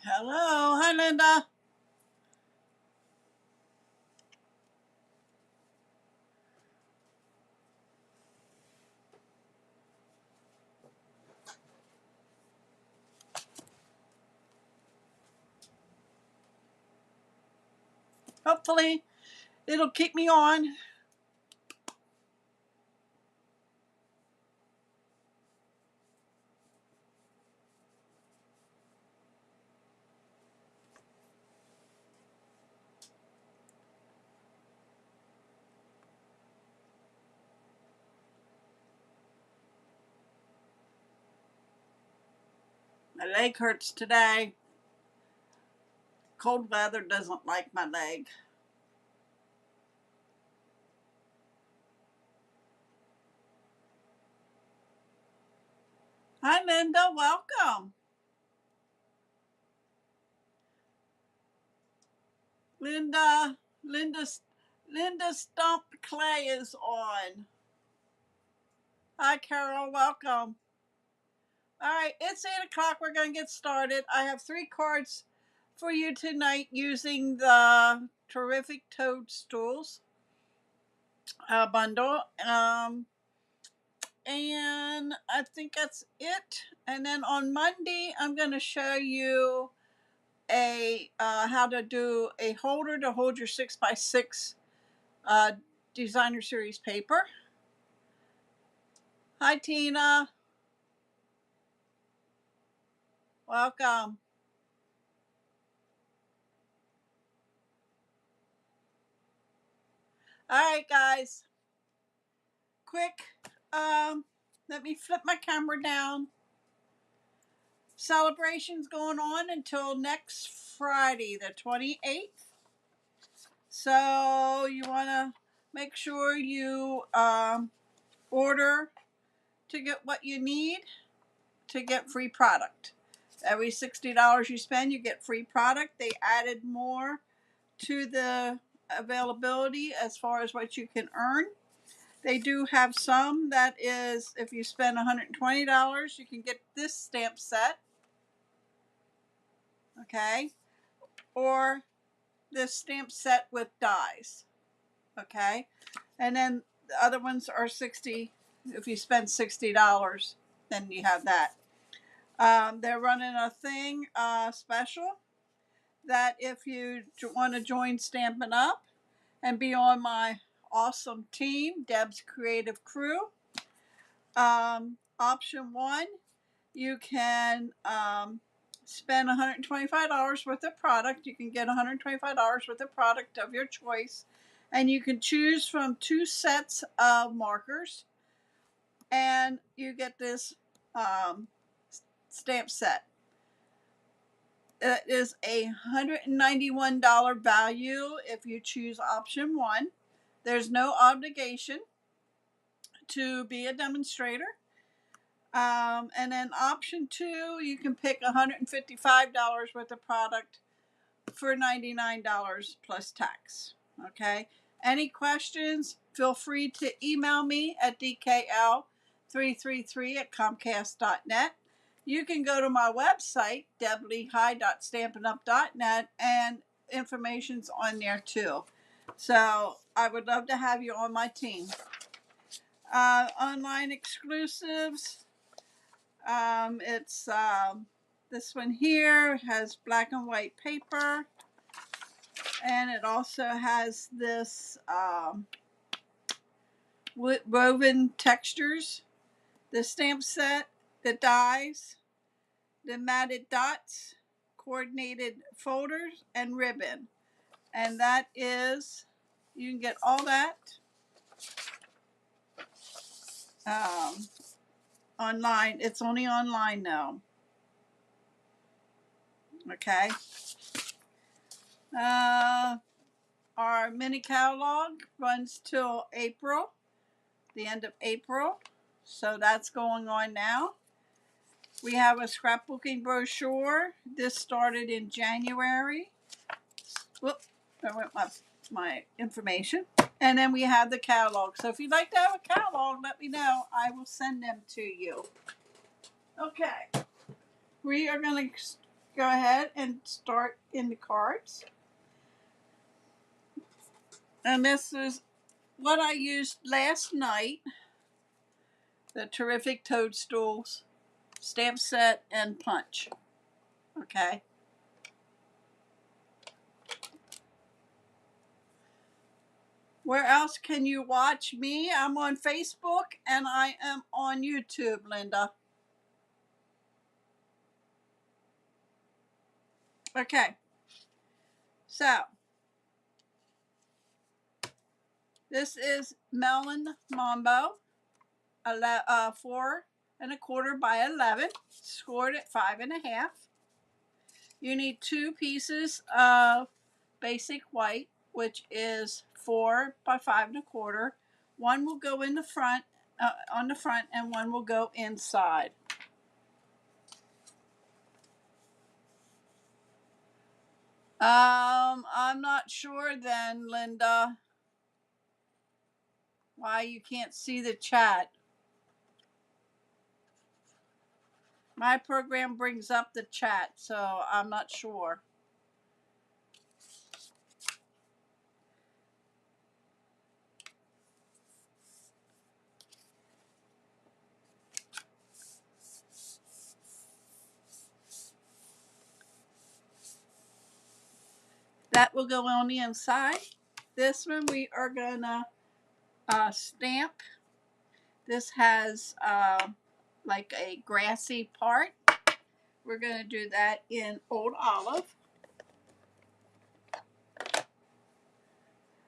Hello. Hi, Linda. Hopefully, it'll keep me on. My leg hurts today. Cold weather doesn't like my leg. Hi, Linda. Welcome. Linda, Linda, Linda Stomp Clay is on. Hi, Carol. Welcome. All right, it's 8 o'clock. We're going to get started. I have 3 cards for you tonight using the Terrific Toadstools bundle. And I think that's it. And then on Monday, I'm going to show you a how to do a holder to hold your 6x6 designer series paper. Hi, Tina. Welcome. All right, guys. Quick. Let me flip my camera down. Celebrations going on until next Friday, the 28th. So you want to make sure you order to get what you need to get free product. Every $60 you spend, you get free product. They added more to the availability as far as what you can earn. They do have some that is, if you spend $120, you can get this stamp set. Okay. Or this stamp set with dies. Okay. And then the other ones are 60. If you spend $60, then you have that. They're running a thing special that if you want to join Stampin' Up and be on my awesome team, Deb's Creative Crew, option one, you can spend $125 worth of product. You can get $125 worth of product of your choice, and you can choose from 2 sets of markers, and you get this stamp set. It is a $191 value if you choose option one. There's no obligation to be a demonstrator. And then option two, you can pick $155 worth of product for $99 plus tax. Okay. Any questions? Feel free to email me at dkl333@comcast.net. You can go to my website, deblehigh.stampinup.net, and information's on there too. So I would love to have you on my team. Online exclusives. It's this one here has black and white paper, and it also has this woven textures, the stamp set, the dies, the matted dots, coordinated folders, and ribbon. And that is, you can get all that online. It's only online now. Okay. Our mini catalog runs till April, the end of April. So that's going on now. We have a scrapbooking brochure. This started in January. Whoop, there went my information. And then we have the catalog. So if you'd like to have a catalog, let me know. I will send them to you. Okay. We are going to go ahead and start in the cards. And this is what I used last night, the Terrific Toadstools stamp set and punch. Okay. Where else can you watch me? I'm on Facebook and I am on YouTube, Linda. Okay. So, this is Melon Mambo, 4¼ by 11, scored at 5½. You need 2 pieces of basic white, which is 4 by 5¼ One will go in the front, on the front, and one will go inside. I'm not sure then, Linda, why you can't see the chat. My program brings up the chat, so I'm not sure. That will go on the inside. This one we are gonna stamp. This has like a grassy part. We're gonna do that in Old Olive.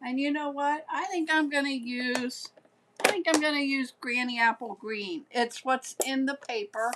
And you know what? I think I'm gonna use Granny Apple Green. It's what's in the paper.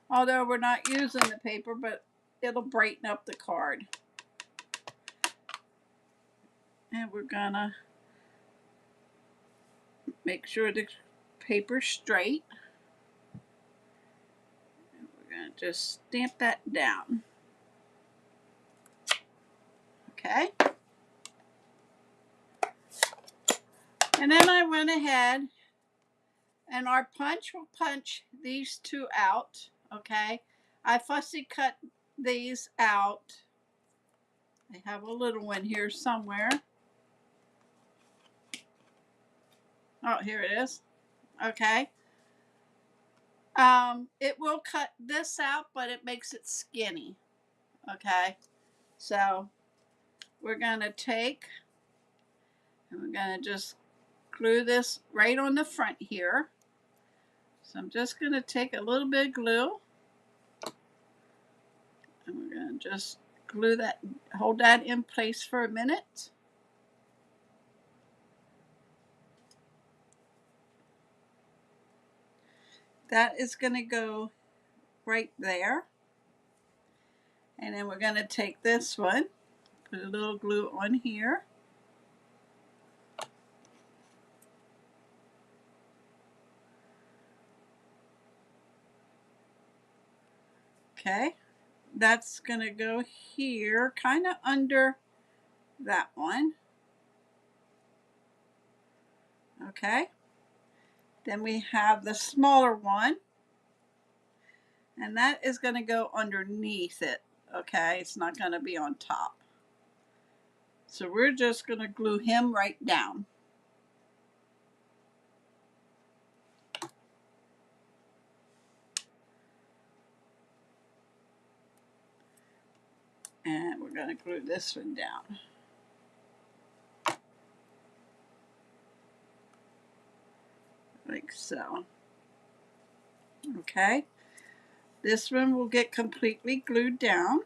Although we're not using the paper, but it'll brighten up the card. And we're gonna make sure the paper's straight. And we're gonna just stamp that down. Okay. And then I went ahead and our punch will punch these 2 out. Okay. I fussy cut these out. I have a little one here somewhere. Oh, here it is. Okay. It will cut this out, but it makes it skinny. Okay. So we're going to take and we're going to just glue this right on the front here. So I'm just going to take a little bit of glue and we're going to just glue that, hold that in place for a minute. That is going to go right there. And then we're going to take this one, put a little glue on here. Okay, that's going to go here, kind of under that one. Okay, then we have the smaller one, and that is going to go underneath it. Okay, it's not going to be on top. So we're just going to glue him right down. And we're going to glue this one down. Like so. Okay, this one will get completely glued down.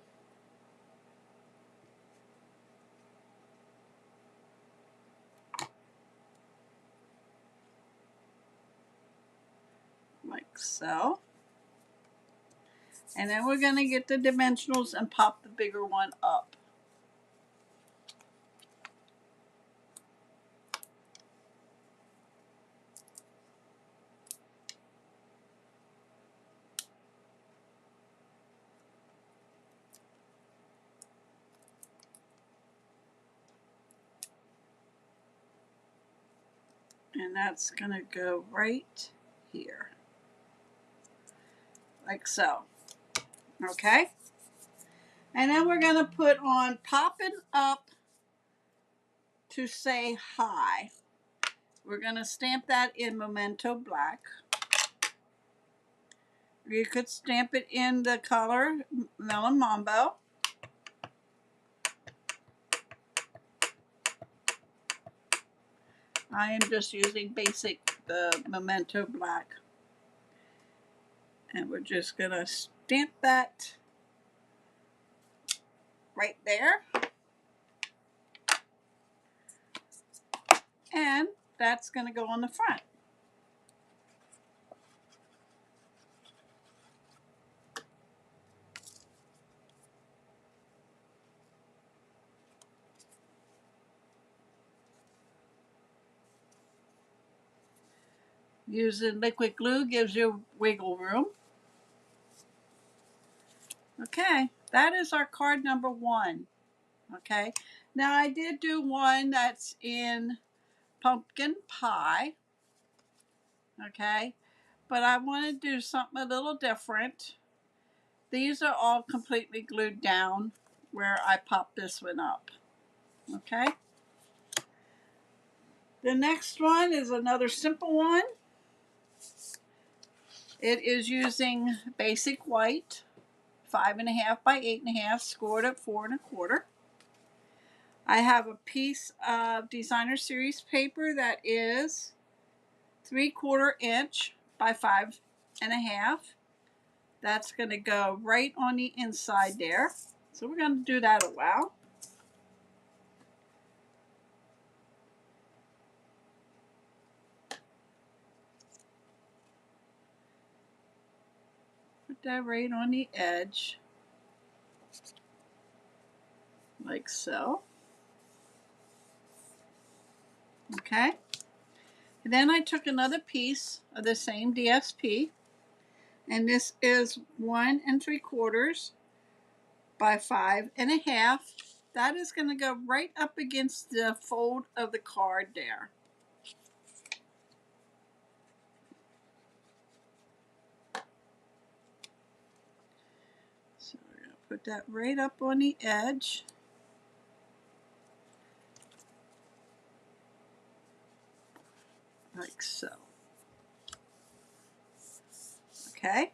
Like so. And then we're going to get the dimensionals and pop the bigger one up. And that's going to go right here. Like so. Okay? And then we're going to put on Poppin' Up to Say Hi. We're going to stamp that in Memento Black. You could stamp it in the color Melon Mambo. I am just using the Memento Black. And we're just going to stamp that right there. And that's going to go on the front. Using liquid glue gives you wiggle room. Okay, that is our card number 1. Okay, now I did do one that's in pumpkin pie. Okay, but I want to do something a little different. These are all completely glued down where I popped this one up. Okay, the next one is another simple one. It is using basic white, 5.5 by 8.5, scored at 4 1/4. I have a piece of designer series paper that is 3/4 inch by 5.5. That's going to go right on the inside there. So we're going to do that a while. Put that right on the edge, like so. Okay. And then I took another piece of the same DSP, and this is 1 3/4 by 5.5. That is going to go right up against the fold of the card there. So we're going to put that right up on the edge. Like so. Okay.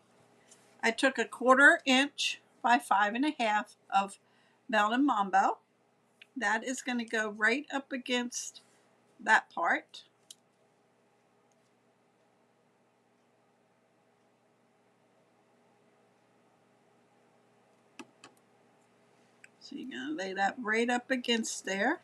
I took 1/4 inch by 5.5 of Melon Mambo. That is going to go right up against that part. So you're going to lay that right up against there.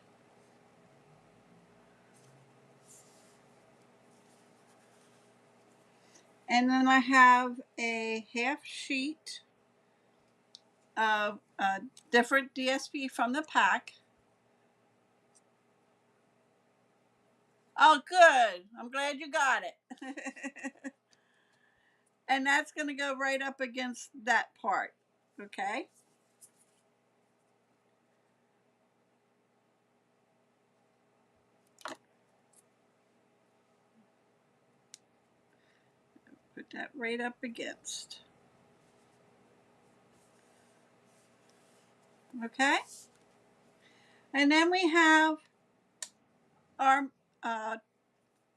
And then I have a half sheet of a different DSP from the pack. Oh, good. I'm glad you got it. And that's going to go right up against that part. Okay. Put that right up against. Okay. And then we have our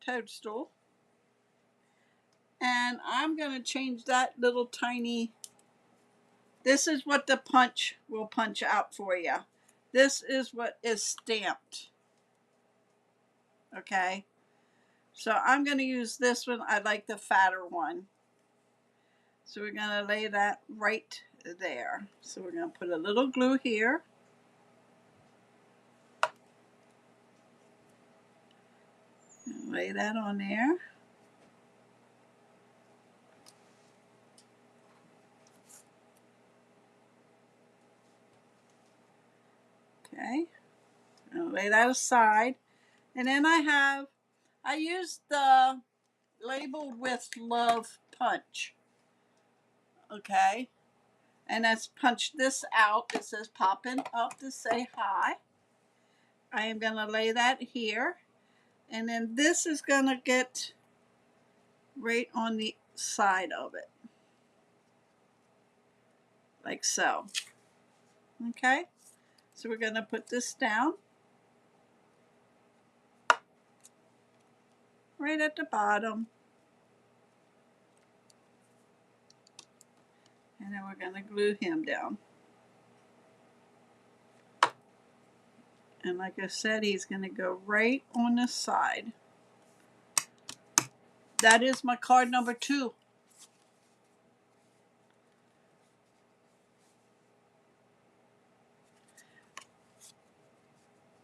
toadstool. And I'm going to change that little tiny. This is what the punch will punch out for you. This is what is stamped. Okay. So I'm going to use this one. I like the fatter one. So we're going to lay that right there. So we're going to put a little glue here. And lay that on there. Okay. I'll lay that aside. And then I used the labeled with love punch. Okay. And that's punched this out. It says popping up to say hi. I am going to lay that here. And then this is going to get right on the side of it. Like so. Okay, so we're going to put this down right at the bottom. And then we're going to glue him down. And like I said, he's going to go right on the side. That is my card number 2.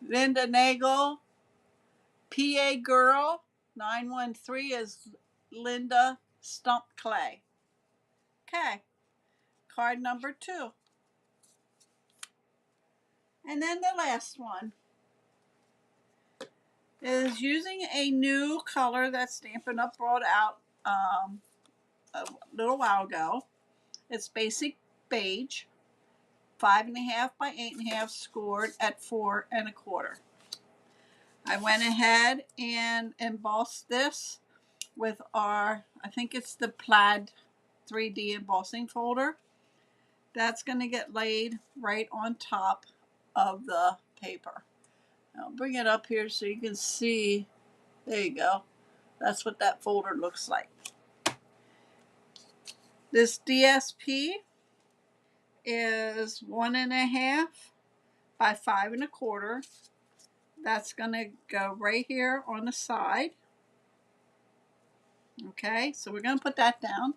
Linda Nagel, PA Girl, 913 is Linda Stump Clay. Okay, card number 2. And then the last one is using a new color that Stampin' Up! Brought out a little while ago. It's Basic Beige, 5.5 by 8.5, scored at 4 1/4. I went ahead and embossed this with our, I think it's the plaid 3D embossing folder. That's going to get laid right on top of the paper. I'll bring it up here so you can see. There you go. That's what that folder looks like. This DSP is 1.5 by 5 1/4. That's going to go right here on the side. Okay, so we're going to put that down.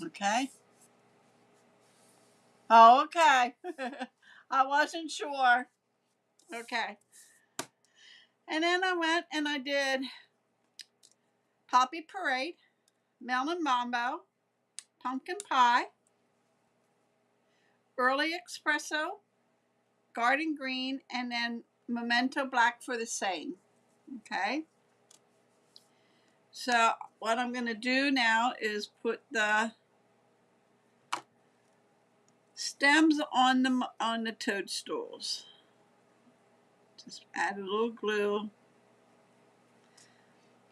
Okay. Oh, okay. I wasn't sure. Okay. And then I went and I did Poppy Parade, Melon Mambo, Pumpkin Pie, Early Espresso, Garden Green, and then Memento Black for the same. Okay. So what I'm going to do now is put the stems on the toadstools. Just add a little glue.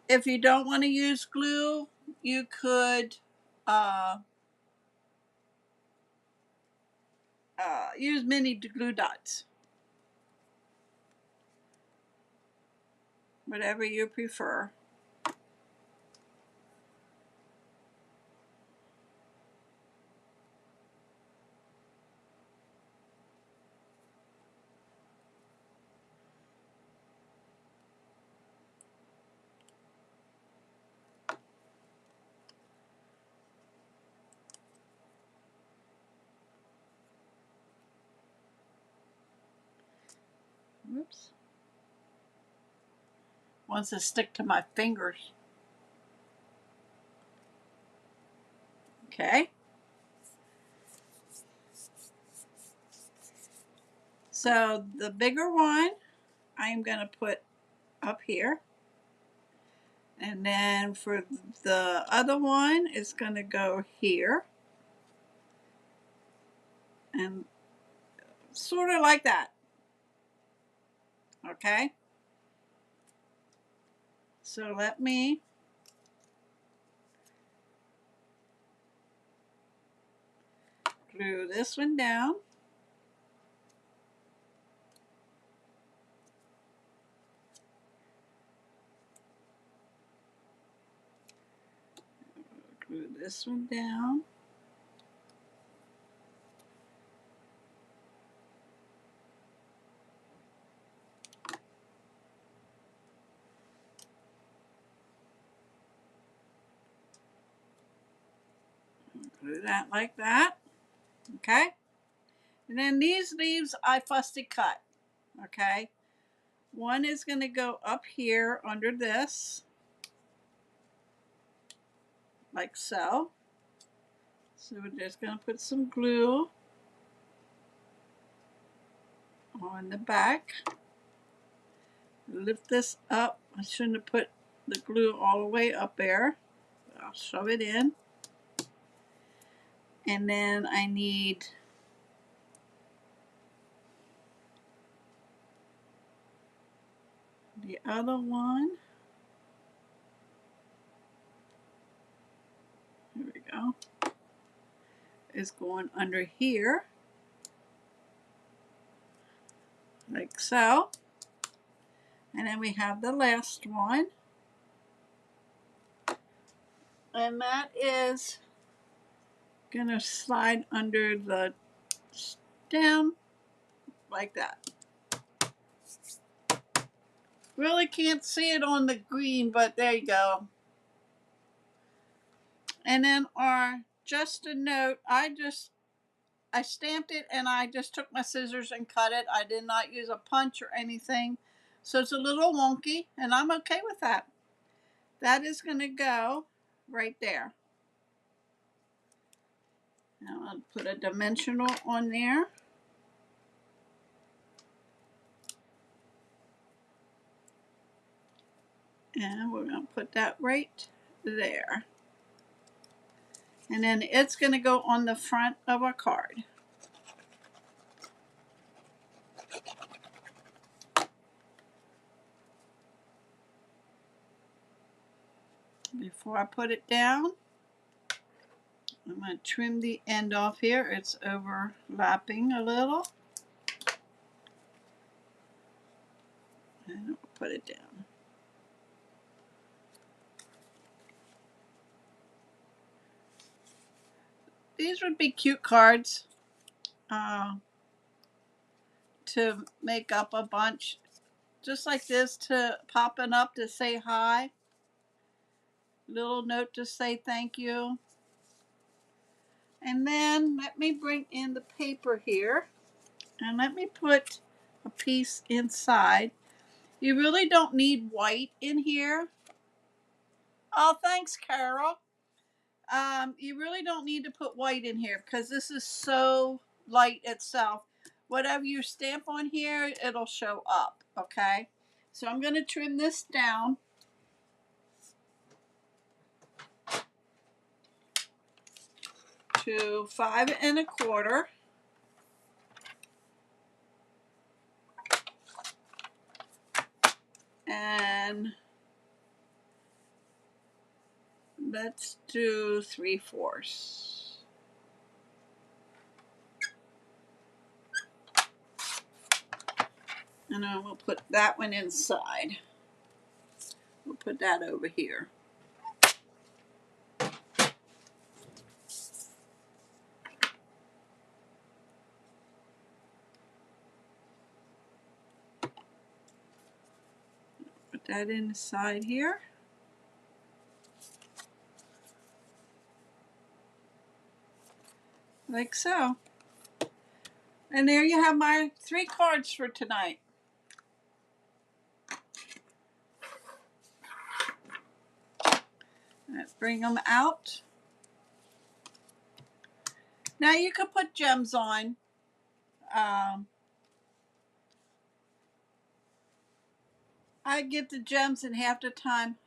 If you don't want to use glue, you could use mini glue dots. Whatever you prefer. Whoops. Wants to stick to my fingers. Okay. So the bigger one I'm going to put up here. And then for the other one, it's going to go here. And sort of like that. Okay. So let me glue this one down. Glue this one down. Glue that like that. Okay. And then these leaves I fussy cut. Okay. One is going to go up here under this. Like so. So we're just going to put some glue on the back. Lift this up. I shouldn't have put the glue all the way up there. I'll shove it in. And then I need the other one. Here we go. Is going under here. Like so. And then we have the last one. And that is going to slide under the stem like that. Really can't see it on the green, but there you go. And then just a note, I stamped it and I just took my scissors and cut it. I did not use a punch or anything. So it's a little wonky and I'm okay with that. That is going to go right there. Now I'll put a dimensional on there. And we're going to put that right there. And then it's going to go on the front of our card. Before I put it down, I'm going to trim the end off here. It's overlapping a little. And I'll put it down. These would be cute cards to make up a bunch. Just like this, to popping up to say hi. Little note to say thank you. And then let me bring in the paper here. And let me put a piece inside. You really don't need white in here. Oh, thanks, Carol. You really don't need to put white in here because this is so light itself. Whatever you stamp on here, it'll show up, okay? So I'm going to trim this down. To 5 1/4. And let's do 3/4. And then we'll put that one inside. We'll put that over here. Put that inside here. Like so. And there you have my 3 cards for tonight. Let's bring them out. Now you could put gems on. I get the gems in half the time.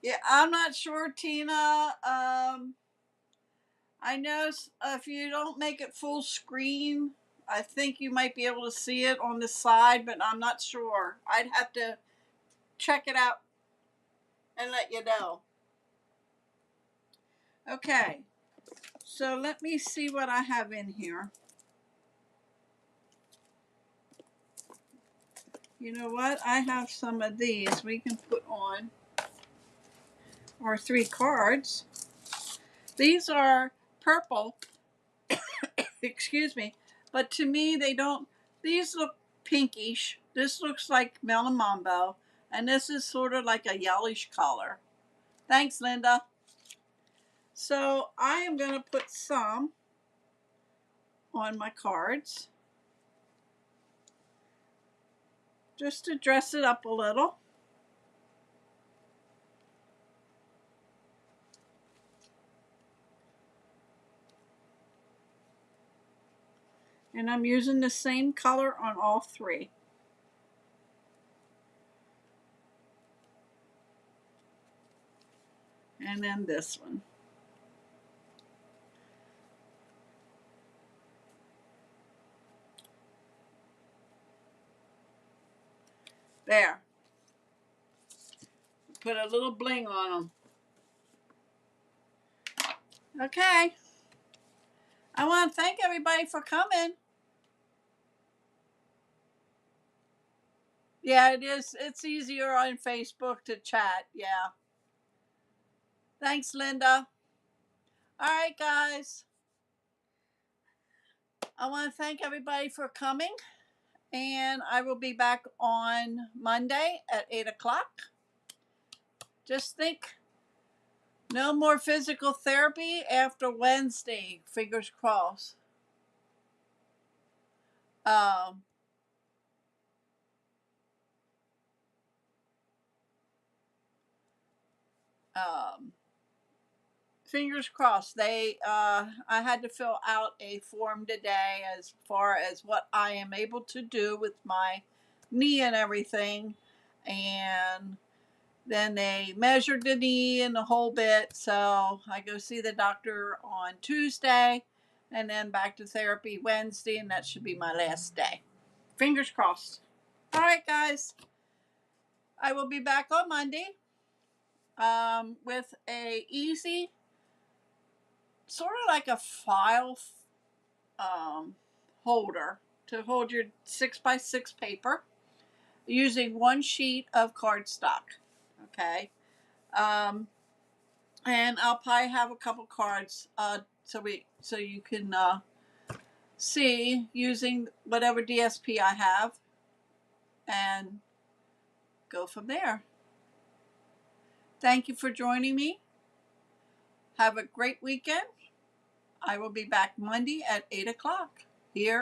Yeah, I'm not sure, Tina. I know if you don't make it full screen, I think you might be able to see it on the side, but I'm not sure. I'd have to check it out and let you know. Okay, so let me see what I have in here. You know what? I have some of these we can put on our 3 cards. These are purple, excuse me, but to me they don't, these look pinkish. This looks like melon mambo, and this is sort of like a yellowish color. Thanks, Linda. So I am going to put some on my cards just to dress it up a little. And I'm using the same color on all 3. And then this one. There. Put a little bling on them. Okay. I want to thank everybody for coming. Yeah, it is. It's easier on Facebook to chat. Yeah. Thanks, Linda. All right, guys. I want to thank everybody for coming. And I will be back on Monday at 8 o'clock. Just think, no more physical therapy after Wednesday. Fingers crossed. Um, um, Fingers crossed. I had to fill out a form today as far as what I am able to do with my knee and everything. And then they measured the knee and the whole bit. So I go see the doctor on Tuesday and then back to therapy Wednesday. And that should be my last day. Fingers crossed. All right, guys. I will be back on Monday with a easy, sort of like a file holder to hold your 6x6 paper using one sheet of cardstock. Okay. And I'll probably have a couple cards so you can see using whatever DSP I have and go from there. Thank you for joining me. Have a great weekend. I will be back Monday at 8 o'clock here.